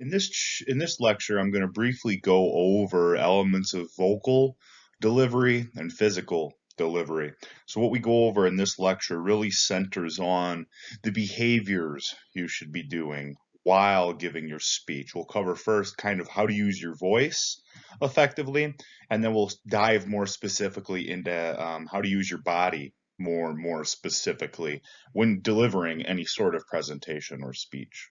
In this lecture, I'm going to briefly go over elements of vocal delivery and physical delivery. So what we go over in this lecture really centers on the behaviors you should be doing while giving your speech. We'll cover first kind of how to use your voice effectively, and then we'll dive more specifically into how to use your body more specifically when delivering any sort of presentation or speech.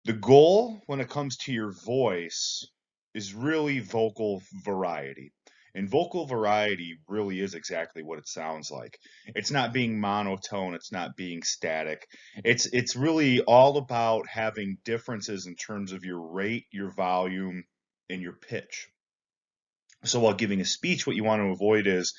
The goal when it comes to your voice is really vocal variety. And vocal variety really is exactly what it sounds like. It's not being monotone, it's not being static. It's really all about having differences in terms of your rate, your volume, and your pitch. So while giving a speech, what you want to avoid is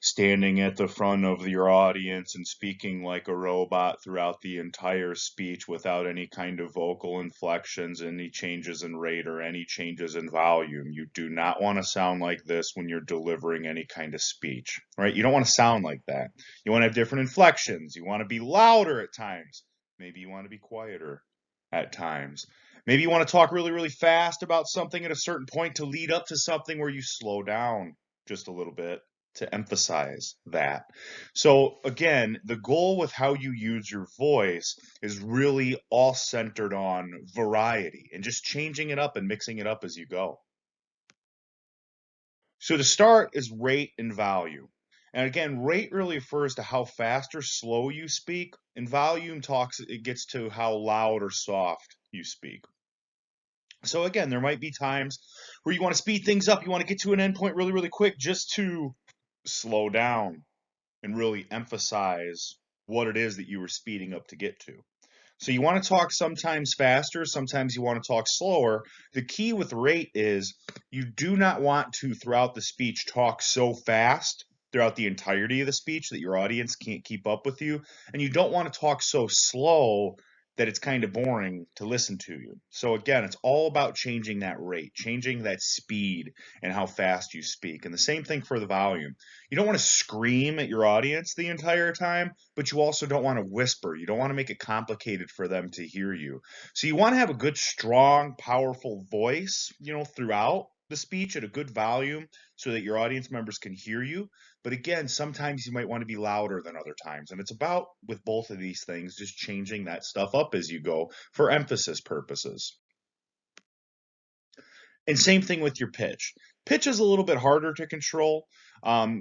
standing at the front of your audience and speaking like a robot throughout the entire speech without any kind of vocal inflections, any changes in rate, or any changes in volume. You do not want to sound like this when you're delivering any kind of speech, right? You don't want to sound like that. You want to have different inflections. You want to be louder at times. Maybe you want to be quieter at times. Maybe you want to talk really, really fast about something at a certain point to lead up to something where you slow down just a little bit to emphasize that. So, again, the goal with how you use your voice is really all centered on variety and just changing it up and mixing it up as you go. So, to start is rate and volume. And again, rate really refers to how fast or slow you speak, and volume talks, it gets to how loud or soft you speak. So again, there might be times where you want to speed things up, you want to get to an endpoint really, really quick just to slow down and really emphasize what it is that you were speeding up to get to. So you want to talk sometimes faster, sometimes you want to talk slower. The key with rate is you do not want to, throughout the speech, talk so fast throughout the entirety of the speech that your audience can't keep up with you. And you don't want to talk so slow that it's kind of boring to listen to you. So again, it's all about changing that rate, changing that speed and how fast you speak. And the same thing for the volume. You don't want to scream at your audience the entire time, but you also don't want to whisper. You don't want to make it complicated for them to hear you. So you want to have a good, strong, powerful voice, throughout the speech at a good volume so that your audience members can hear you. But again, sometimes you might want to be louder than other times. And it's about, with both of these things, just changing that stuff up as you go for emphasis purposes. And same thing with your pitch. Pitch is a little bit harder to control,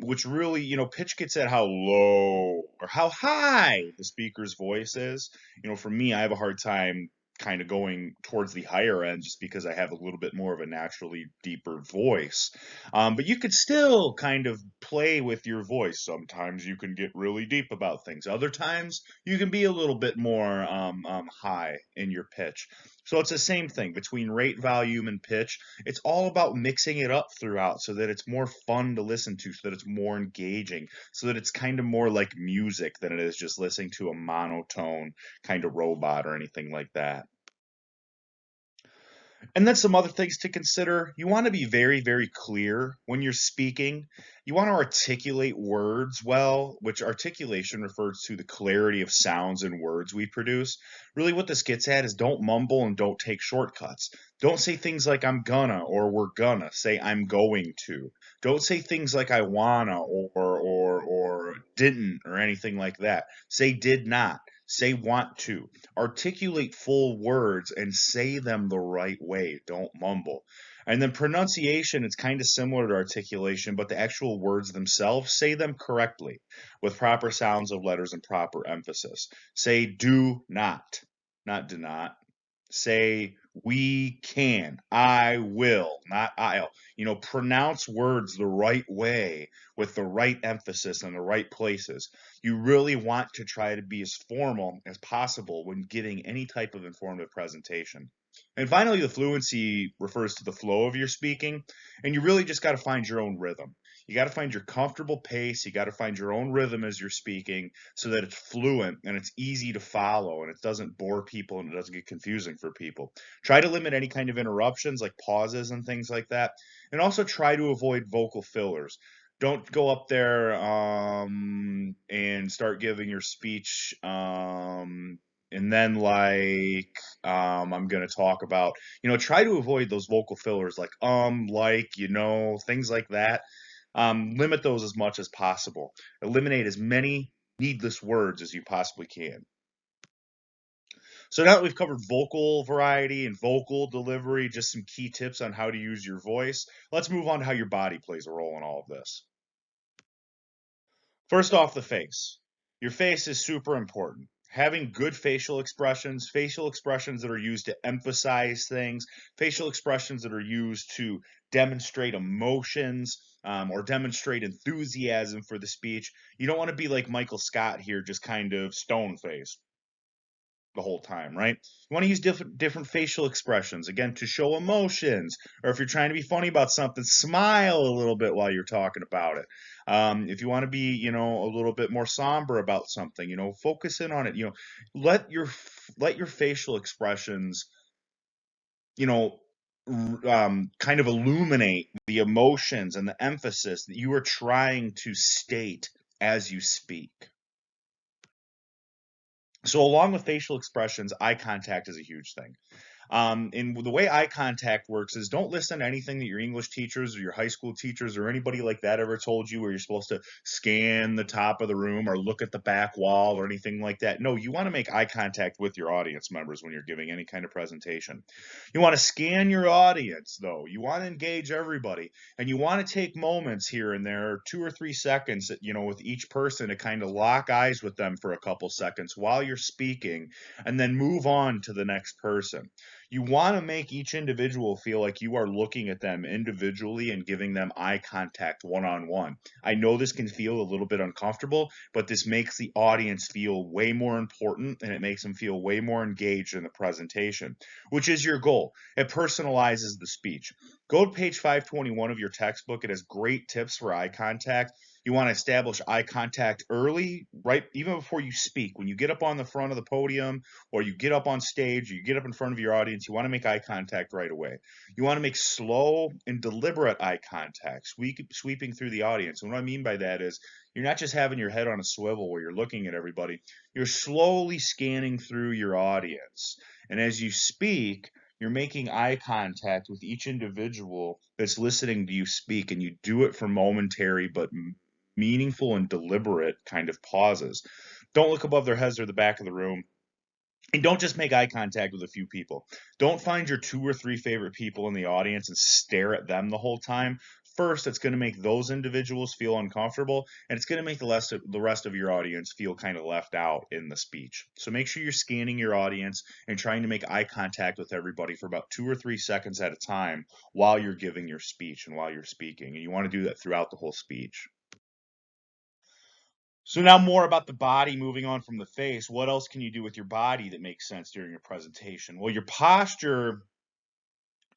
which really, pitch gets at how low or how high the speaker's voice is. For me, I have a hard time kind of going towards the higher end just because I have a little bit more of a naturally deeper voice. But you could still kind of play with your voice. Sometimes you can get really deep about things. Other times you can be a little bit more high in your pitch. So it's the same thing between rate, volume, and pitch. It's all about mixing it up throughout so that it's more fun to listen to, so that it's more engaging, so that it's kind of more like music than it is just listening to a monotone kind of robot or anything like that. And then some other things to consider. You want to be very, very clear when you're speaking. You want to articulate words well, which articulation refers to the clarity of sounds and words we produce. Really, what this gets at is don't mumble and don't take shortcuts. Don't say things like I'm gonna or we're gonna. Say I'm going to. Don't say things like I wanna or didn't or anything like that. Say did not. Say want to. Articulate full words and say them the right way. Don't mumble. And then pronunciation, it's kind of similar to articulation, but the actual words themselves, say them correctly with proper sounds of letters and proper emphasis. Say do not do not. Say we can, I will, not I'll. Pronounce words the right way with the right emphasis in the right places. You really want to try to be as formal as possible when giving any type of informative presentation. And finally, the fluency refers to the flow of your speaking, and you really just got to find your own rhythm. You got to find your comfortable pace, you got to find your own rhythm as you're speaking so that it's fluent and it's easy to follow and it doesn't bore people and it doesn't get confusing for people. Try to limit any kind of interruptions like pauses and things like that. And also try to avoid vocal fillers. Don't go up there and start giving your speech And then I'm going to talk about, try to avoid those vocal fillers like, things like that. Limit those as much as possible. Eliminate as many needless words as you possibly can. So now that we've covered vocal variety and vocal delivery, just some key tips on how to use your voice, let's move on to how your body plays a role in all of this. First off, the face. Your face is super important. Having good facial expressions that are used to emphasize things, facial expressions that are used to demonstrate emotions or demonstrate enthusiasm for the speech. You don't want to be like Michael Scott here, just kind of stone faced the whole time, right? You want to use different facial expressions, again, to show emotions, or if you're trying to be funny about something, smile a little bit while you're talking about it. If you want to be, a little bit more somber about something, focus in on it. Let your facial expressions, kind of illuminate the emotions and the emphasis that you are trying to state as you speak. So along with facial expressions, eye contact is a huge thing. And the way eye contact works is don't listen to anything that your English teachers or your high school teachers or anybody like that ever told you where you're supposed to scan the top of the room or look at the back wall or anything like that. No, you want to make eye contact with your audience members when you're giving any kind of presentation. You want to scan your audience, though. You want to engage everybody. And you want to take moments here and there, 2 or 3 seconds, with each person to kind of lock eyes with them for a couple seconds while you're speaking and then move on to the next person. You want to make each individual feel like you are looking at them individually and giving them eye contact one-on-one. I know this can feel a little bit uncomfortable, but this makes the audience feel way more important and it makes them feel way more engaged in the presentation, which is your goal. It personalizes the speech. Go to page 521 of your textbook. It has great tips for eye contact. You want to establish eye contact early, right? Even before you speak. When you get up on the front of the podium or you get up on stage, or you get up in front of your audience, you want to make eye contact right away. You want to make slow and deliberate eye contact, sweeping through the audience. And what I mean by that is you're not just having your head on a swivel where you're looking at everybody. You're slowly scanning through your audience. And as you speak, you're making eye contact with each individual that's listening to you speak, and you do it for momentary but meaningful and deliberate kind of pauses. Don't look above their heads or the back of the room. And don't just make eye contact with a few people. Don't find your 2 or 3 favorite people in the audience and stare at them the whole time. First, it's going to make those individuals feel uncomfortable, and it's going to make the rest of your audience feel kind of left out in the speech. So make sure you're scanning your audience and trying to make eye contact with everybody for about 2 or 3 seconds at a time while you're giving your speech and while you're speaking. And you want to do that throughout the whole speech. So now more about the body, moving on from the face. What else can you do with your body that makes sense during your presentation? Well, your posture,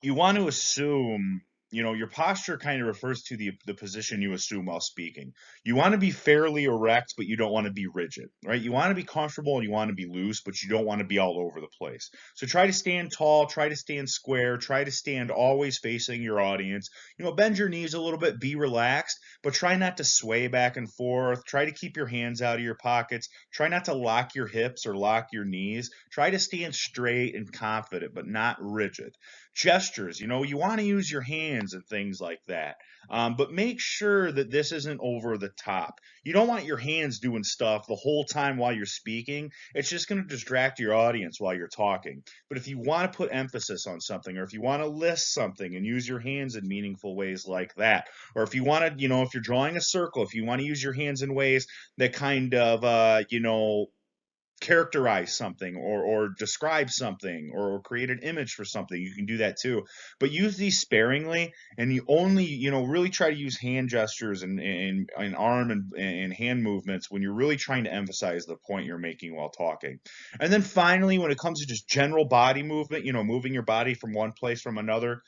you want to assume, your posture kind of refers to the position you assume while speaking. You want to be fairly erect, but you don't want to be rigid, right? You want to be comfortable and you want to be loose, but you don't want to be all over the place. So try to stand tall, try to stand square, try to stand always facing your audience. Bend your knees a little bit, be relaxed, but try not to sway back and forth. Try to keep your hands out of your pockets. Try not to lock your hips or lock your knees. Try to stand straight and confident, but not rigid. Gestures, you want to use your hands and things like that. But make sure that this isn't over the top. You don't want your hands doing stuff the whole time while you're speaking. It's just going to distract your audience while you're talking. But if you want to put emphasis on something, or if you want to list something and use your hands in meaningful ways like that, or if you want to, if you're drawing a circle, if you want to use your hands in ways that kind of, characterize something or describe something or create an image for something, you can do that too. But use these sparingly, and you only, really try to use hand gestures and arm and hand movements when you're really trying to emphasize the point you're making while talking. And then finally, when it comes to just general body movement, moving your body from one place from another,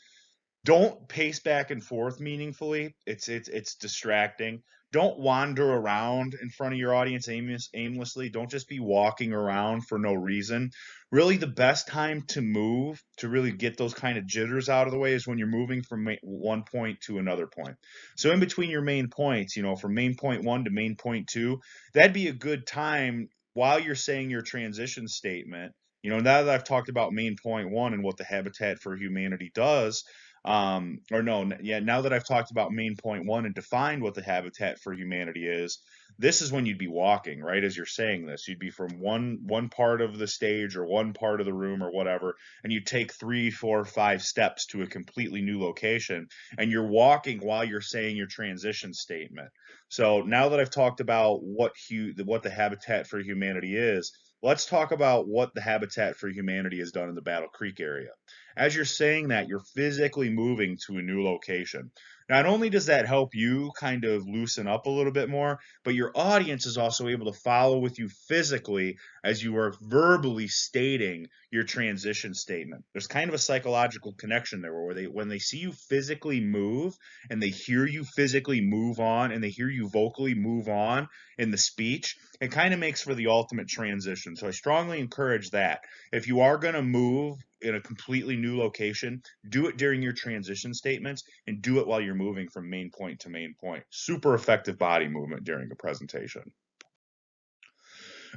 don't pace back and forth meaningfully. It's distracting. Don't wander around in front of your audience aimlessly. Don't just be walking around for no reason. Really, the best time to move to really get those kind of jitters out of the way is when you're moving from one point to another point. So in between your main points, from main point 1 to main point 2, that'd be a good time while you're saying your transition statement, now that I've talked about main point one and what the Habitat for Humanity does, now that I've talked about main point one and defined what the Habitat for Humanity is, this is when you'd be walking, right? As you're saying this, you'd be from one part of the stage or one part of the room or whatever, and you take 3, 4, 5 steps to a completely new location, and you're walking while you're saying your transition statement. So now that I've talked about what the Habitat for Humanity is, let's talk about what the Habitat for Humanity has done in the Battle Creek area. As you're saying that, you're physically moving to a new location. Not only does that help you kind of loosen up a little bit more, but your audience is also able to follow with you physically as you are verbally stating your transition statement. There's kind of a psychological connection there where when they see you physically move and they hear you physically move on and they hear you vocally move on in the speech, it kind of makes for the ultimate transition. So I strongly encourage that. If you are going to move in a completely new location, do it during your transition statements and do it while you're moving from main point to main point. Super effective body movement during a presentation.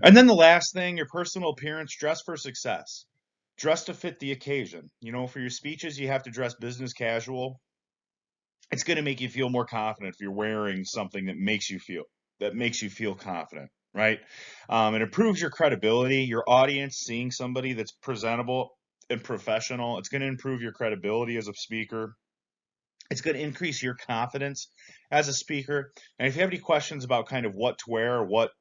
And then the last thing, your personal appearance, dress for success. Dress to fit the occasion. For your speeches, you have to dress business casual. It's going to make you feel more confident if you're wearing something that makes you feel confident, right? It improves your credibility, your audience seeing somebody that's presentable and professional. It's going to improve your credibility as a speaker. It's going to increase your confidence as a speaker. And if you have any questions about kind of what to wear or what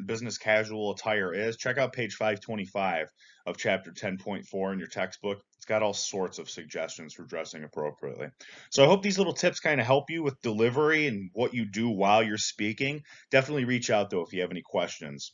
business casual attire is, check out page 525 of chapter 10.4 in your textbook. It's got all sorts of suggestions for dressing appropriately. So I hope these little tips kind of help you with delivery and what you do while you're speaking. Definitely reach out though if you have any questions.